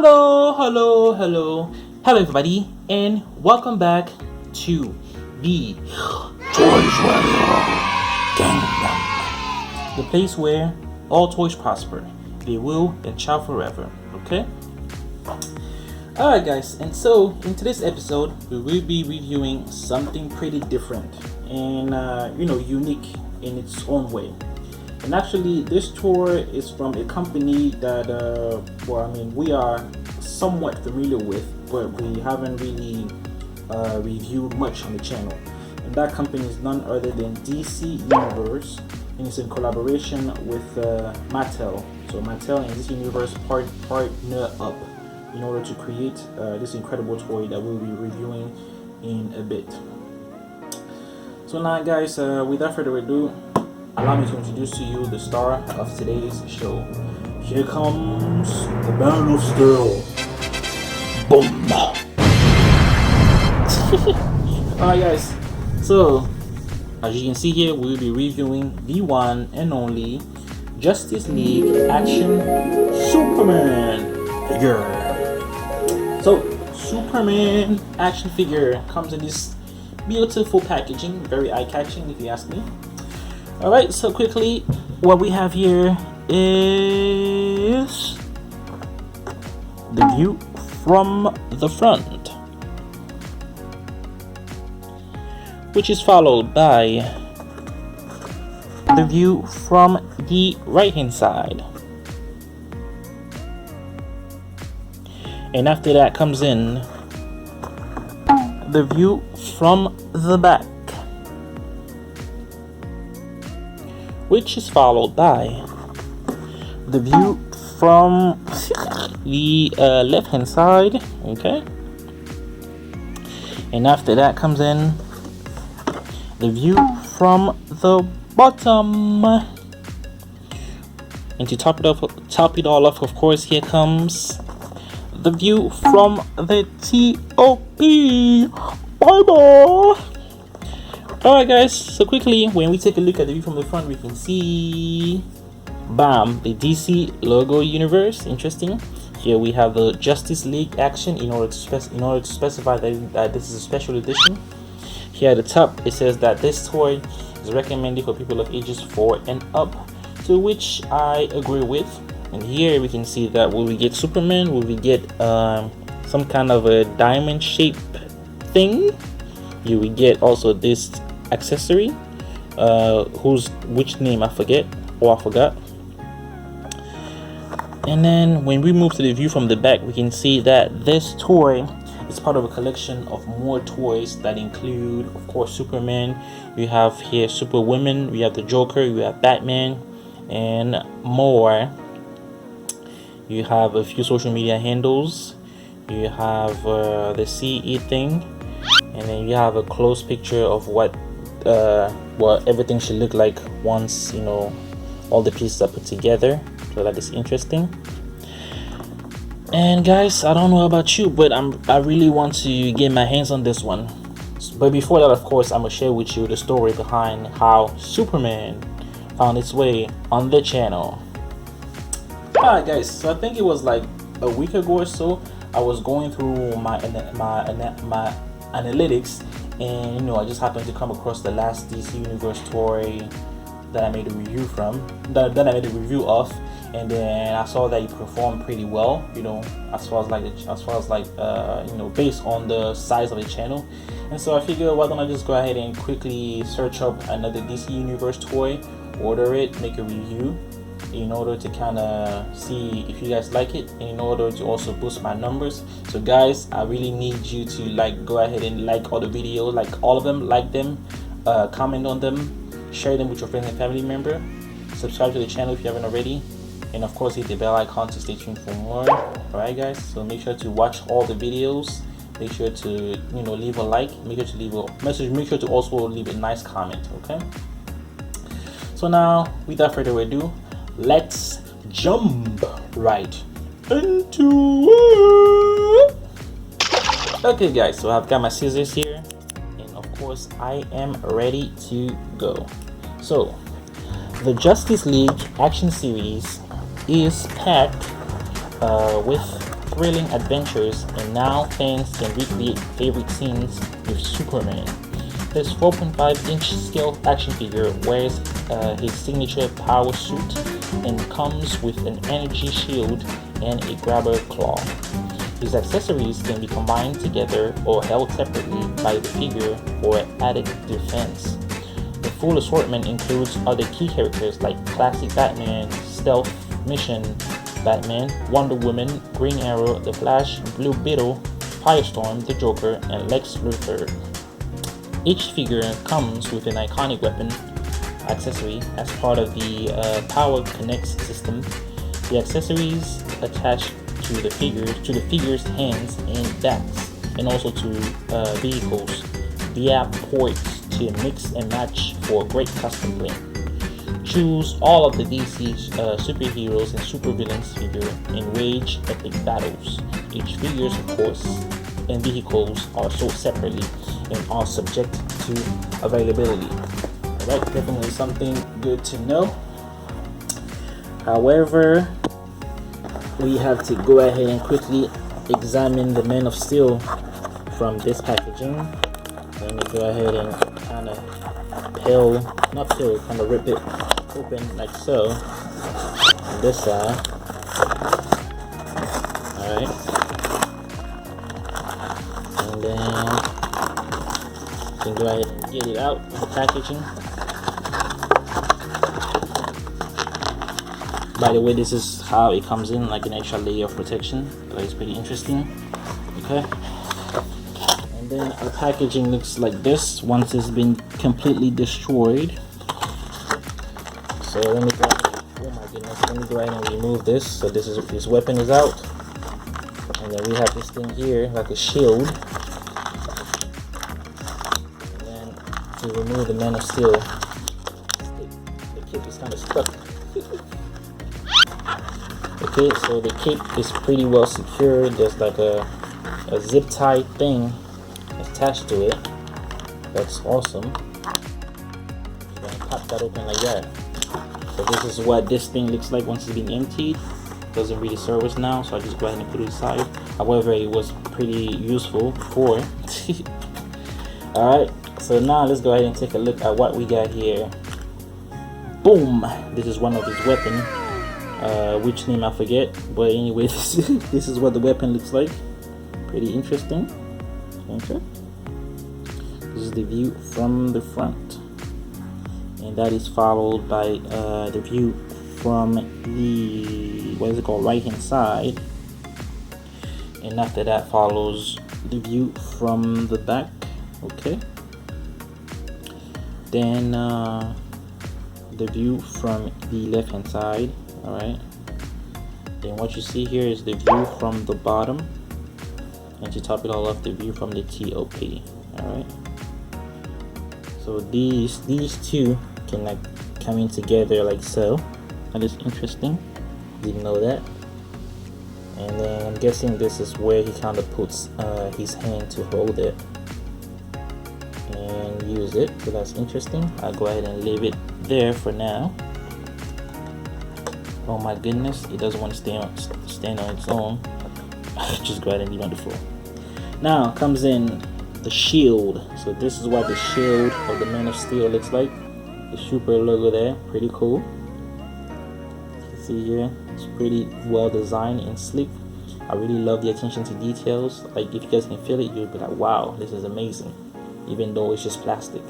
Hello everybody, and welcome back to the Toys Kingdom, the place where all toys prosper, they will and shall forever. Okay. Alright guys, and so in today's episode we will be reviewing something pretty different and unique in its own way. And actually, this toy is from a company that, we are somewhat familiar with, but we haven't really reviewed much on the channel. And that company is none other than DC Universe, and it's in collaboration with Mattel. So Mattel and DC Universe partner up in order to create this incredible toy that we'll be reviewing in a bit. So now, guys, without further ado, allow me to introduce to you the star of today's show. Here comes the Man of Steel. Boom! Alright guys, so as you can see here, we'll be reviewing the one and only Justice League Action Superman figure. So, Superman action figure comes in this beautiful packaging, very eye-catching if you ask me. Alright, so quickly, what we have here is the view from the front, which is followed by the view from the right hand side, and after that comes in the view from the back, which is followed by the view from the left hand side. Okay, and after that comes in the view from the bottom, and to top it all off, of course, here comes the view from the TOP. Bye bye. Alright guys, so quickly, when we take a look at the view from the front, we can see, bam, the DC logo universe. Interesting. Here we have the Justice League Action in order to specify that this is a special edition. Here at the top, it says that this toy is recommended for people of ages 4 and up, to which I agree with. And here we can see that will we get Superman, will we get some kind of a diamond shaped thing. Here we get also this accessory, which name I forgot. And then when we move to the view from the back, we can see that this toy is part of a collection of more toys that include, of course, Superman. We have here Superwoman, we have the Joker, we have Batman, and more. You have a few social media handles, you have the CE thing, and then you have a close picture of what everything should look like once all the pieces are put together. So that is interesting. And guys, I don't know about you, but I really want to get my hands on this one. But before that, of course, I'm gonna share with you the story behind how Superman found its way on the channel. Alright guys, so I think it was like a week ago or so, I was going through my analytics, and I just happened to come across the last DC Universe toy that I made a review of, and then I saw that it performed pretty well, as far as based on the size of the channel. And so I figured, why don't I just go ahead and quickly search up another DC Universe toy, order it, make a review, in order to kind of see if you guys like it, and in order to also boost my numbers. So guys, I really need you to go ahead and like all the videos, like all of them, like them, comment on them, share them with your friends and family member, subscribe to the channel if you haven't already, and of course hit the bell icon to stay tuned for more. Alright guys, so make sure to watch all the videos, make sure to leave a like, make sure to leave a message, make sure to also leave a nice comment. Okay, so now without further ado, let's jump right into it. Okay guys, so I've got my scissors here, and of course I am ready to go. So the Justice League Action Series is packed with thrilling adventures, and now fans can recreate favorite scenes with Superman. This 4.5-inch scale action figure wears his signature power suit and comes with an energy shield and a grabber claw. His accessories can be combined together or held separately by the figure for added defense. The full assortment includes other key characters like Classic Batman, Stealth Mission Batman, Wonder Woman, Green Arrow, The Flash, Blue Beetle, Firestorm, the Joker, and Lex Luthor. Each figure comes with an iconic weapon accessory as part of the Power Connects system. The accessories attach to the figure's hands and backs, and also to vehicles via ports to mix and match for great custom play. Choose all of the DC superheroes and supervillains figure and wage epic battles. Each figures, of course, and vehicles are sold separately and are subject to availability. Alright, definitely something good to know. However, we have to go ahead and quickly examine the Man of Steel from this packaging. Let me go ahead and kind of kind of rip it open like so on this side. Alright, and then you can go ahead and get it out of the packaging. By the way, this is how it comes in, like an extra layer of protection. So it's pretty interesting. Okay, and then our packaging looks like this once it's been completely destroyed. So let me go, oh my goodness, let me go ahead and remove this. So this weapon is out, and then we have this thing here like a shield. And then to remove the Man of Steel, the cape is kind of stuck. Okay, so the cape is pretty well secured. There's like a zip tie thing attached to it. That's awesome. You're gonna pop that open like that. So this is what this thing looks like once it's been emptied. Doesn't really serve us now, so I just go ahead and put it aside. However, it was pretty useful before. Alright, so now let's go ahead and take a look at what we got here. Boom! This is one of his weapons. Which name I forget, but anyway, this is what the weapon looks like. Pretty interesting. Okay, this is the view from the front, and that is followed by the view from the right hand side, and after that follows the view from the back. Okay, then the view from the left hand side. Alright, then what you see here is the view from the bottom, and to top it all off, the view from the TOP. Alright, so these two can like come in together like so. That is interesting, didn't know that. And then I'm guessing this is where he kind of puts his hand to hold it and use it, so that's interesting. I'll go ahead and leave it there for now. Oh my goodness, it doesn't want to stand on its own. Just go ahead and leave it on the floor. Now comes in the shield. So this is what the shield of the Man of Steel looks like. The super logo there, pretty cool. You can see here, it's pretty well designed and sleek. I really love the attention to details. Like if you guys can feel it, you'll be like, wow, this is amazing. Even though it's just plastic.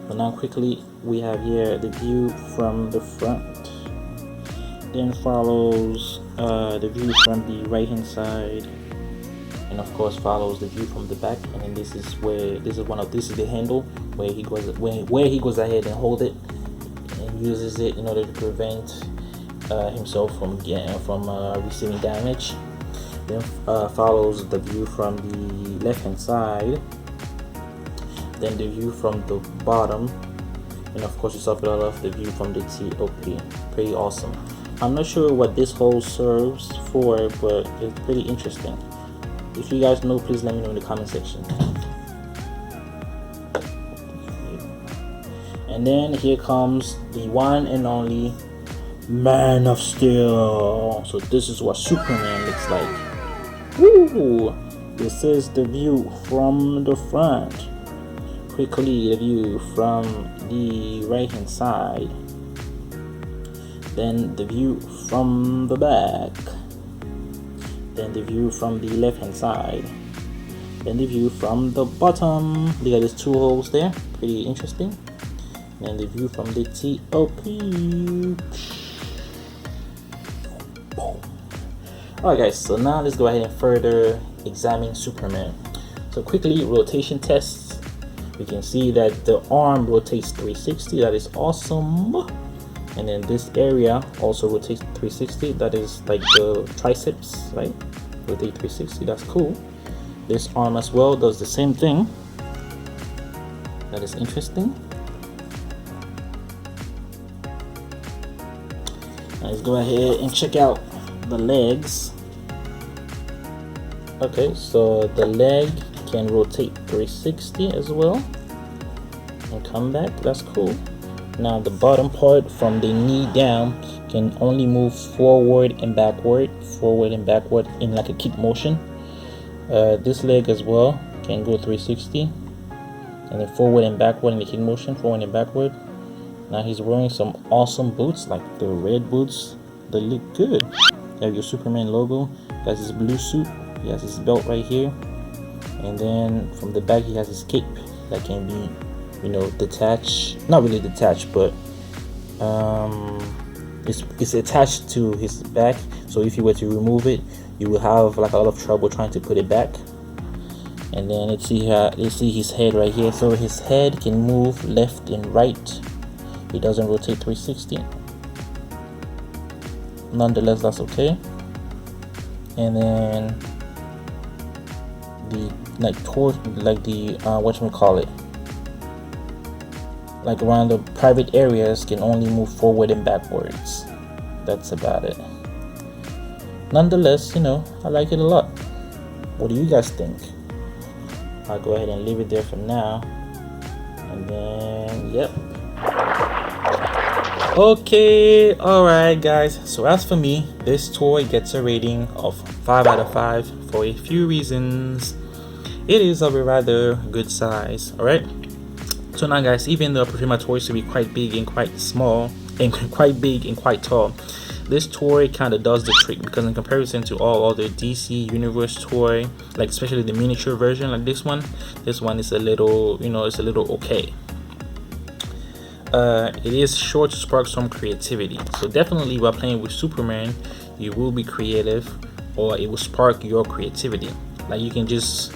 But now quickly we have here the view from the front, then follows the view from the right hand side, and of course follows the view from the back. And then this is the handle where he goes ahead and hold it and uses it in order to prevent himself from receiving damage. Then follows the view from the left hand side, then the view from the bottom, and of course you top it all off, the view from the TOP. Pretty awesome. I'm not sure what this hole serves for, but it's pretty interesting. If you guys know, please let me know in the comment section. And then here comes the one and only Man of Steel. So this is what Superman looks like. Woo! This is the view from the front. Quickly the view from the right hand side. Then the view from the back. Then the view from the left hand side. Then the view from the bottom. Look at these two holes there. Pretty interesting. And the view from the top. Alright guys, so now let's go ahead and further examine Superman. So quickly, rotation tests. We can see that the arm rotates 360. That is awesome. And then this area also rotates 360. That is like the triceps, right? Rotate 360. That's cool. This arm as well does the same thing. That is interesting. Let's go ahead and check out the legs. Okay, so the leg can rotate 360 as well and come back. That's cool. Now the bottom part from the knee down can only move forward and backward in like a kick motion. This leg as well can go 360 and then forward and backward in the kick motion, forward and backward. Now he's wearing some awesome boots, like the red boots. They look good. You have your Superman logo. He has his blue suit. He has his belt right here. And then from the back he has his cape that can be, you know, detached. Not really detached, but it's attached to his back. So if you were to remove it, you will have like a lot of trouble trying to put it back. And then let's see his head right here. So his head can move left and right. It doesn't rotate 360. Nonetheless, that's okay. And then the like around the private areas can only move forward and backwards. That's about it. Nonetheless, you know, I like it a lot. What do you guys think? I'll go ahead and leave it there for now. And then, yep. Okay, alright guys, so as for me, this toy gets a rating of 5 out of 5 for a few reasons. It is of a rather good size, alright? So now guys, even though I prefer my toys to be quite big and quite small, and quite big and quite tall, this toy kind of does the trick, because in comparison to all other DC Universe toy, like especially the miniature version like this one is a little, you know, it's a little okay. It is sure to spark some creativity, so definitely while playing with Superman you will be creative, or it will spark your creativity. Like you can just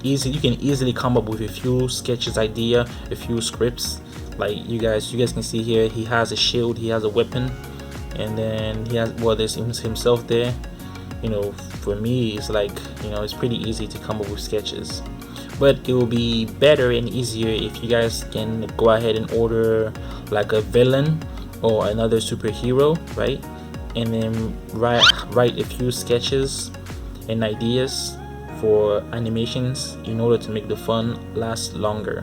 easily come up with a few sketches, a few scripts. Like you guys can see here, he has a shield, he has a weapon, and then he has, well, there's himself there. You know, for me it's like, you know, it's pretty easy to come up with sketches. But it will be better and easier if you guys can go ahead and order like a villain or another superhero, right? And then write a few sketches and ideas for animations in order to make the fun last longer.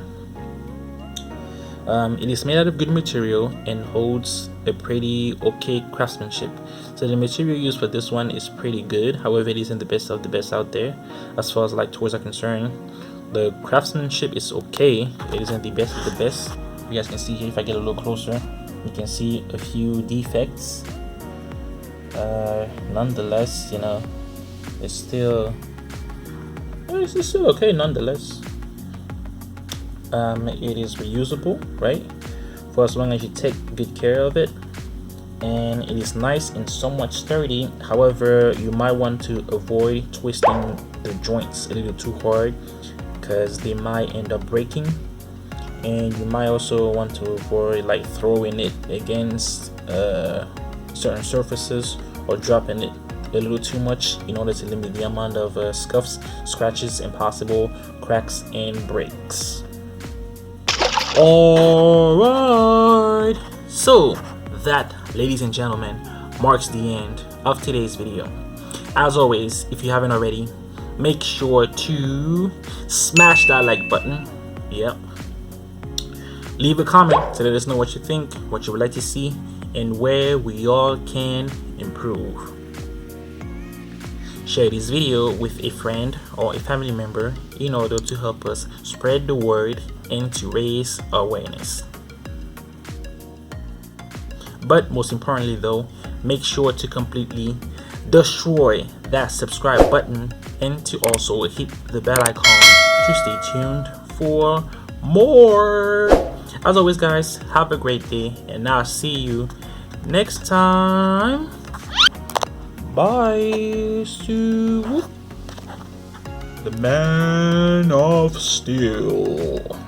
It is made out of good material and holds a pretty okay craftsmanship. So the material used for this one is pretty good. However, it isn't the best of the best out there as far as like toys are concerned. The craftsmanship is okay. It isn't the best of the best. You guys can see here, if I get a little closer, you can see a few defects. Nonetheless, you know, it's still okay. Nonetheless, it is reusable, right? For as long as you take good care of it, and it is nice and somewhat sturdy. However, you might want to avoid twisting the joints a little too hard, because they might end up breaking. And you might also want to avoid like throwing it against certain surfaces or dropping it a little too much, in order to limit the amount of scuffs, scratches, and possible cracks and breaks. Alright, so that, ladies and gentlemen, marks the end of today's video. As always, if you haven't already, make sure to smash that like button. Yep. Leave a comment to let us know what you think, what you would like to see, and where we all can improve. Share this video with a friend or a family member in order to help us spread the word and to raise awareness. But most importantly though, make sure to completely destroy that subscribe button and to also hit the bell icon to stay tuned for more. As always guys, have a great day and I'll see you next time. Bye, Stu, the Man of Steel.